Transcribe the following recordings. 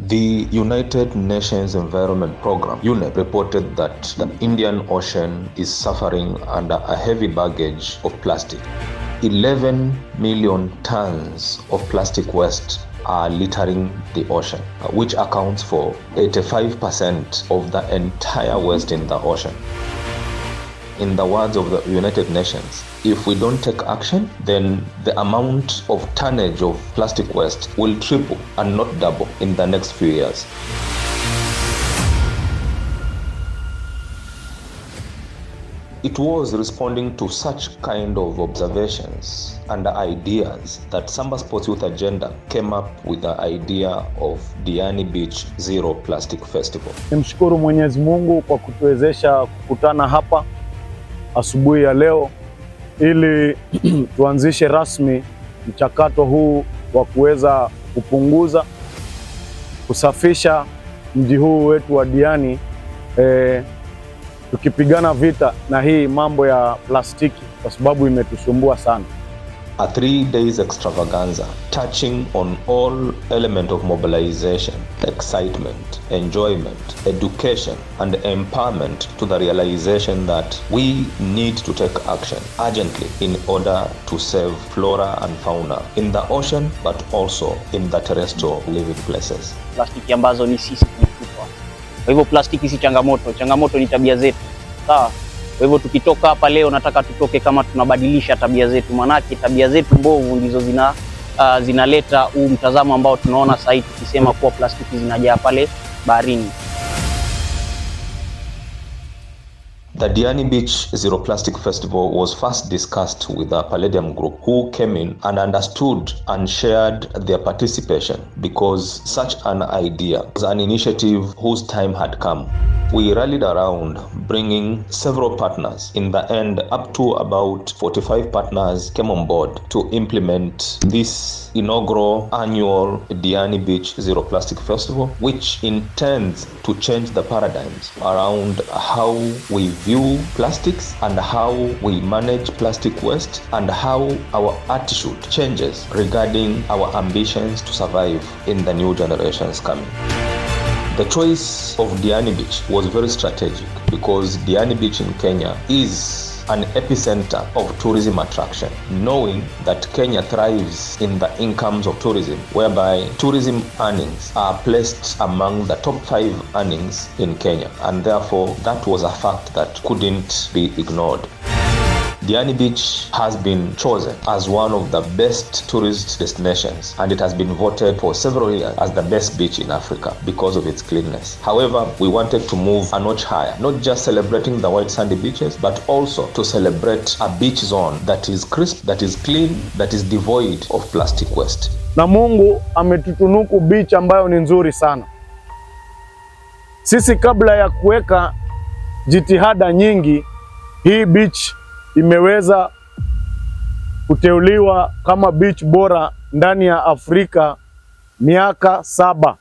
The United Nations Environment Program, UNEP, reported that the Indian Ocean is suffering under a heavy baggage of plastic. 11 million tons of plastic waste are littering the ocean, which accounts for 85% of the entire waste in the ocean. In the words of the United Nations, if we don't take action, then the amount of tonnage of plastic waste will triple and not double in the next few years. It was responding to such kind of observations and ideas that Samba Sports Youth Agenda came up with the idea of Diani Beach Zero Plastic Festival. Nimshukuru Mwenyezi Mungu kwa kutuwezesha kukutana hapa asubuhi ya leo ili tuanzishe rasmi mchakato huu wa kuweza kupunguza, kusafisha mji huu wetu wa Diani, tukipigana vita na hii mambo ya plastiki kwa sababu imetusumbua sana. A 3 days extravaganza touching on all elements of mobilization, excitement, enjoyment, education, and empowerment to the realization that we need to take action urgently in order to save flora and fauna in the ocean, but also in the terrestrial living places. Plastiki ambazo ni sisi tunatupa. Kwa hivyo plastiki si changamoto, changamoto ni tabia zetu. Sawa? Kwa hivyo tukitoka hapa leo nataka tutoke kama tunabadilisha tabia zetu, manake tabia zetu mbovu ndizo zinaleta huu mtazamo ambao tunaona sasa hivi tukisema kuwa plastiki zinajaa pale baharini. The Diani Beach Zero Plastic Festival was first discussed with the Palladium Group, who came in and understood and shared their participation because such an idea was an initiative whose time had come. We rallied around, bringing several partners. In the end, up to about 45 partners came on board to implement this inaugural annual Diani Beach Zero Plastic Festival, which intends to change the paradigms around how we view plastics and how we manage plastic waste and how our attitude changes regarding our ambitions to survive in the new generations coming. The choice of Diani Beach was very strategic because Diani Beach in Kenya is an epicenter of tourism attraction, knowing that Kenya thrives in the incomes of tourism, whereby tourism earnings are placed among the top 5 earnings in Kenya, and therefore that was a fact that couldn't be ignored. Diani Beach has been chosen as one of the best tourist destinations, and it has been voted for several years as the best beach in Africa because of its cleanness. However, we wanted to move a notch higher, not just celebrating the white sandy beaches, but also to celebrate a beach zone that is crisp, that is clean, that is devoid of plastic waste. Na Mungu ametutunuku beach ambayo ni nzuri sana. Sisi kabla ya kuweka jitihada nyingi, hii beach imeweza kuteuliwa kama beach bora ndani ya Afrika miaka 7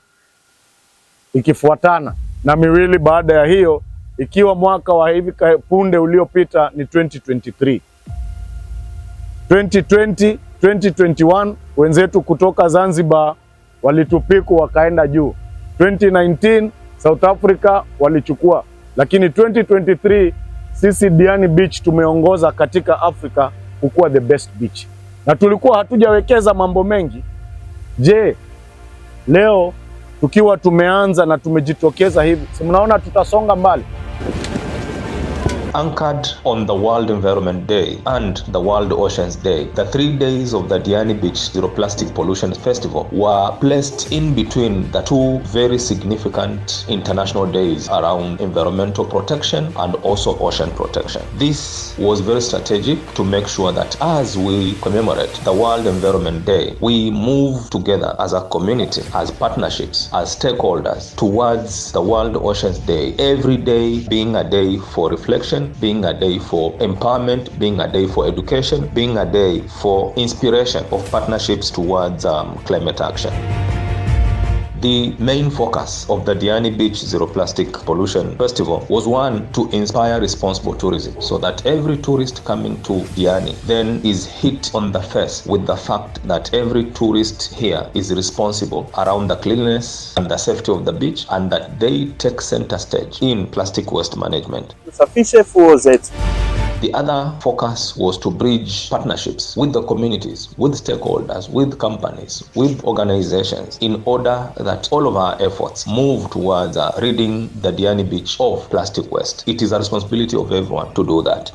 ikifuatana na miwili baada ya hiyo, ikiwa mwaka wa hivi punde uliopita ni 2023. 2020, 2021 wenzetu kutoka Zanzibar walitupiku wakaenda juu. 2019 South Africa walichukua, lakini 2023 sisi Diani Beach tumeongoza katika Afrika kukuwa the best beach. Na tulikuwa hatujawekeza mambo mengi. Je, leo tukiwa tumeanza na tumejitokeza hivi, si mnaona tutasonga mbali? Anchored on the World Environment Day and the World Oceans Day, the 3 days of the Diani Beach Zero Plastic Pollution Festival were placed in between the 2 very significant international days around environmental protection and also ocean protection. This was very strategic to make sure that as we commemorate the World Environment Day, we move together as a community, as partnerships, as stakeholders towards the World Oceans Day, every day being a day for reflection, being a day for empowerment, being a day for education, being a day for inspiration of partnerships towards climate action. The main focus of the Diani Beach Zero Plastic Pollution Festival was one, to inspire responsible tourism, so that every tourist coming to Diani then is hit on the face with the fact that every tourist here is responsible around the cleanliness and the safety of the beach, and that they take center stage in plastic waste management. The other focus was to bridge partnerships with the communities, with stakeholders, with companies, with organizations, in order that all of our efforts move towards ridding the Diani Beach of plastic waste. It is a responsibility of everyone to do that.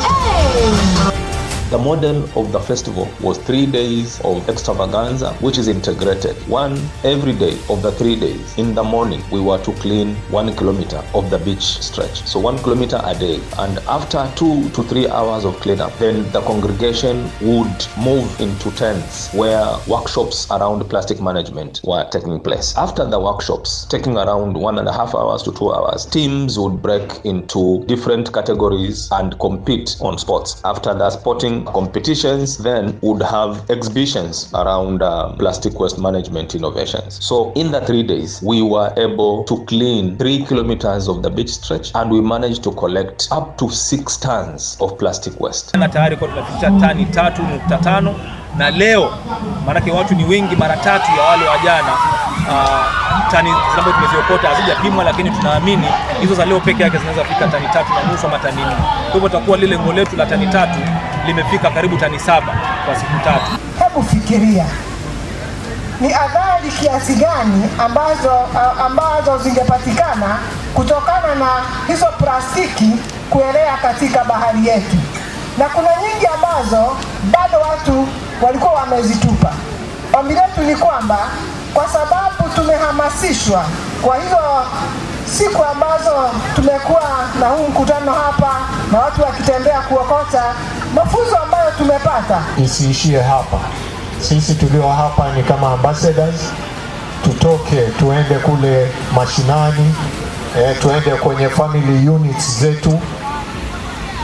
The model of the festival was 3 days of extravaganza, which is integrated. One every day of the 3 days. In the morning, we were to clean 1 kilometer of the beach stretch. So 1 kilometer a day. And after 2 to 3 hours of cleanup, then the congregation would move into tents where workshops around plastic management were taking place. After the workshops, taking around 1.5 hours to 2 hours, teams would break into different categories and compete on sports. After the sporting competitions, then would have exhibitions around plastic waste management innovations. So in the 3 days, we were able to clean 3 kilometers of the beach stretch, and we managed to collect up to 6 tons of plastic waste. Na tayari kwa tunafikisha tani 3.5, na leo maanake watu ni wengi mara 3 ya wale wa jana. Tani ambazo tumeziokota hazijapimwa, lakini tunaamini hizo za leo peke yake zinaweza fika tani 3.5 ama tani 4. Kwa hivyo tutakuwa lile lengo letu la tani 3 limefika karibu tani 7 kwa siku 3. Hebu fikiria ni adhari kiasi gani ambazo zingepatikana kutokana na hizo plastiki kuelea katika bahari yetu, na kuna nyingi ambazo bado watu walikuwa wamezitupa. Ombi letu ni kwamba kwa sababu tumehamasishwa kwa hizo siku ambazo tumekuwa na huu mkutano hapa na watu wakitembea kuokota, mafunzo ambayo tumepata isiishie hapa. Sisi tulio hapa ni kama ambassadors, tutoke tuende kule mashinani, tuende kwenye family units zetu,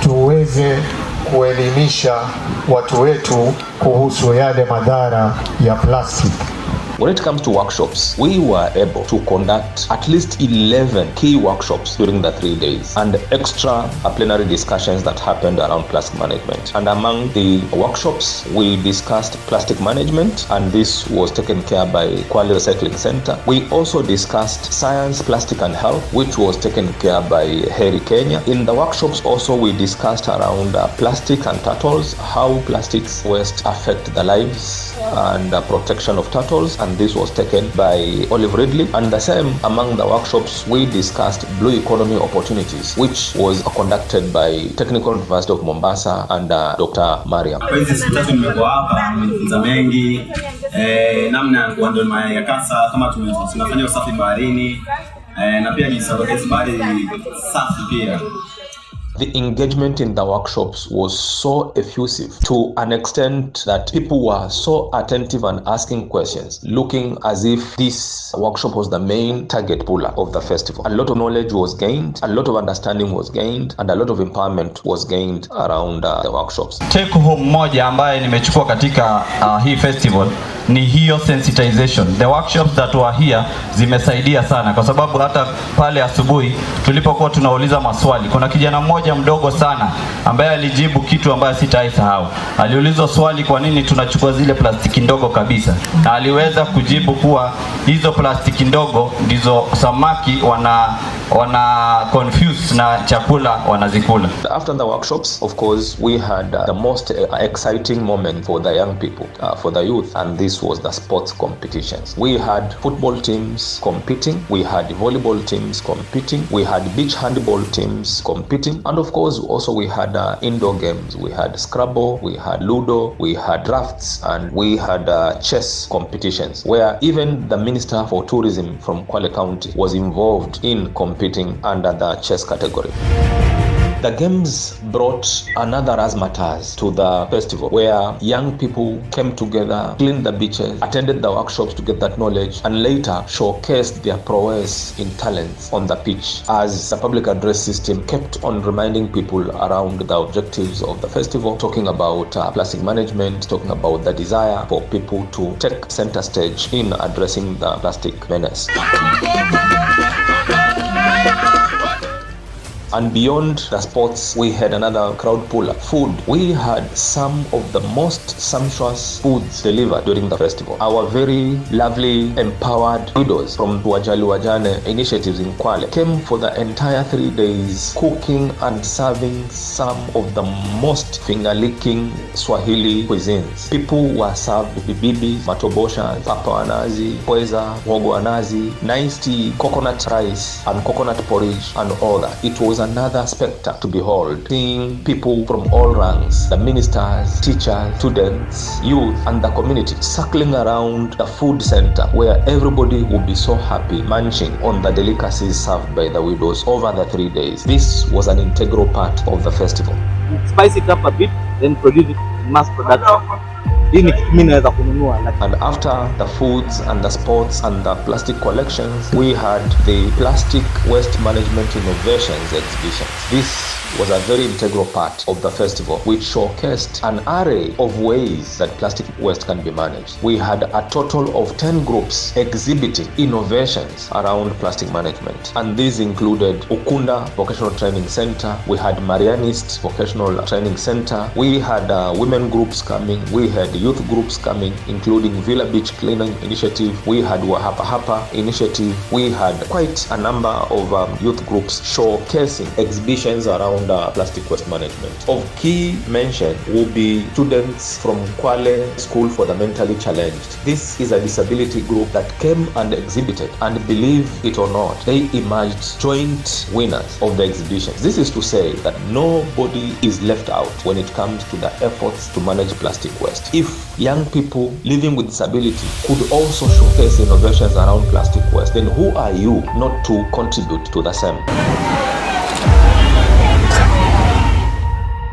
tuweze kuelimisha watu wetu kuhusu yale madhara ya plastic. When it comes to workshops, we were able to conduct at least 11 key workshops during the 3 days, and extra plenary discussions that happened around plastic management. And among the workshops, we discussed plastic management, and this was taken care by Kwale Recycling Center. We also discussed science, plastic and health, which was taken care by Heri Kenya. In the workshops also, we discussed around plastic and turtles, how plastics waste affect the lives and protection of turtles, and this was taken by Olive Ridley. And the same among the workshops, we discussed blue economy opportunities, which was conducted by Technical University of Mombasa and Dr. Mariam. Kwa hizi siku 3 nimekuwa hapa, nimejifunza mengi namna ya kuondoa yakasa, kama tunafanya usafi baharini na pia ni sababisha bahari safi pia. The engagement in the workshops was so effusive to an extent that people were so attentive and asking questions, looking as if this workshop was the main target puller of the festival. A lot of knowledge was gained, a lot of understanding was gained, and a lot of empowerment was gained around the workshops. Take home moja ambaye nimechukua katika hii festival ni hiyo sensitization. The workshops that were here zimesaidia sana, kwa sababu hata pale asubuhi tulipokuwa tunauliza maswali, kuna kijana mmoja mdogo sana ambaye alijibu kitu ambaye sitaisahau. Aliulizwa swali, kwa nini tunachukua zile plastiki ndogo kabisa, na aliweza kujibu kuwa hizo plastiki ndogo ndizo samaki wana confuse na chakula wanazikula. After the workshops, of course, we had the most exciting moment for the young people, for the youth, and this was the sports competitions. We had football teams competing, we had volleyball teams competing, we had beach handball teams competing, and of course also we had indoor games. We had Scrabble, we had Ludo, we had drafts, and we had chess competitions, where even the Minister for Tourism from Kwale County was involved in competing under the chess category. The games brought another razzmatazz to the festival, where young people came together, cleaned the beaches, attended the workshops to get that knowledge, and later showcased their prowess in talents on the pitch, as the public address system kept on reminding people around the objectives of the festival, talking about plastic management, talking about the desire for people to take center stage in addressing the plastic menace. And beyond the sports, we had another crowd puller. Food. We had some of the most sumptuous foods delivered during the festival. Our very lovely, empowered widows from Wajali Wajane initiatives in Kwale came for the entire 3 days, cooking and serving some of the most finger-licking Swahili cuisines. People were served bibibi, matobosha, papa wa nazi, pweza, mwogo wa nazi, nice tea, coconut rice, and coconut porridge, and all that. It was another spectacle to behold, seeing people from all ranks, the ministers, teachers, students, youth, and the community circling around the food center, where everybody would be so happy munching on the delicacies served by the widows over the 3 days. This was an integral part of the festival. Spice it up a bit, then produce it in mass production. And after the foods and the sports and the plastic collections, we had the Plastic Waste Management Innovations exhibition. This was a very integral part of the festival, which showcased an array of ways that plastic waste can be managed. We had a total of 10 groups exhibiting innovations around plastic management, and these included Ukunda Vocational Training Center, we had Marianist Vocational Training Center, we had women groups coming, we had youth groups coming, including Villa Beach Cleaning Initiative, we had Wahapa Hapa Initiative, we had quite a number of youth groups showcasing exhibitions around plastic waste management. Of key mention will be students from Kwale School for the Mentally Challenged. This is a disability group that came and exhibited, and believe it or not, they emerged joint winners of the exhibitions. This is to say that nobody is left out when it comes to the efforts to manage plastic waste. If young people living with disability could also showcase innovations around plastic waste, then who are you not to contribute to the same?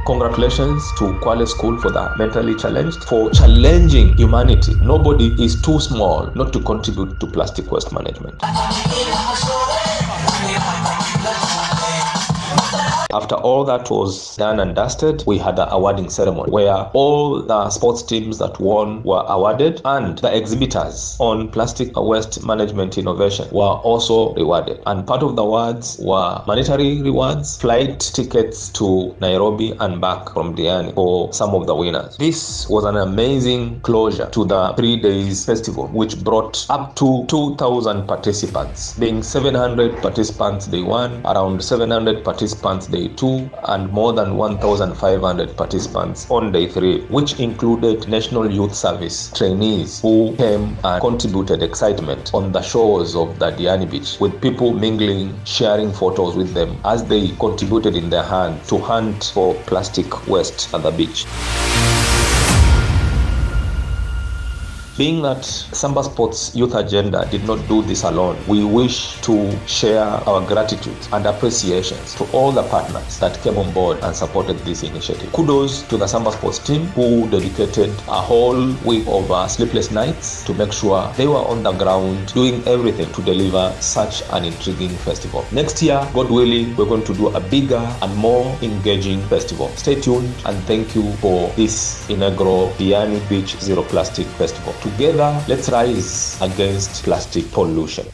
Congratulations to Kwale School for the Mentally Challenged for challenging humanity. Nobody is too small not to contribute to plastic waste management. After all that was done and dusted, we had an awarding ceremony where all the sports teams that won were awarded, and the exhibitors on plastic waste management innovation were also rewarded. And part of the awards were monetary rewards, flight tickets to Nairobi and back from Diani for some of the winners. This was an amazing closure to the 3 days festival, which brought up to 2,000 participants, being 700 participants day 1, around 700 participants day 2, and more than 1,500 participants on day 3, which included National Youth Service trainees who came and contributed excitement on the shores of the Diani Beach, with people mingling, sharing photos with them as they contributed in their hand to hunt for plastic waste at the beach. Being that Samba Sports Youth Agenda did not do this alone, we wish to share our gratitude and appreciations to all the partners that came on board and supported this initiative. Kudos to the Samba Sports team who dedicated a whole week of sleepless nights to make sure they were on the ground doing everything to deliver such an intriguing festival. Next year, God willing, we're going to do a bigger and more engaging festival. Stay tuned, and thank you for this inaugural Diani Beach Zero Plastic Festival. Together, let's rise against plastic pollution.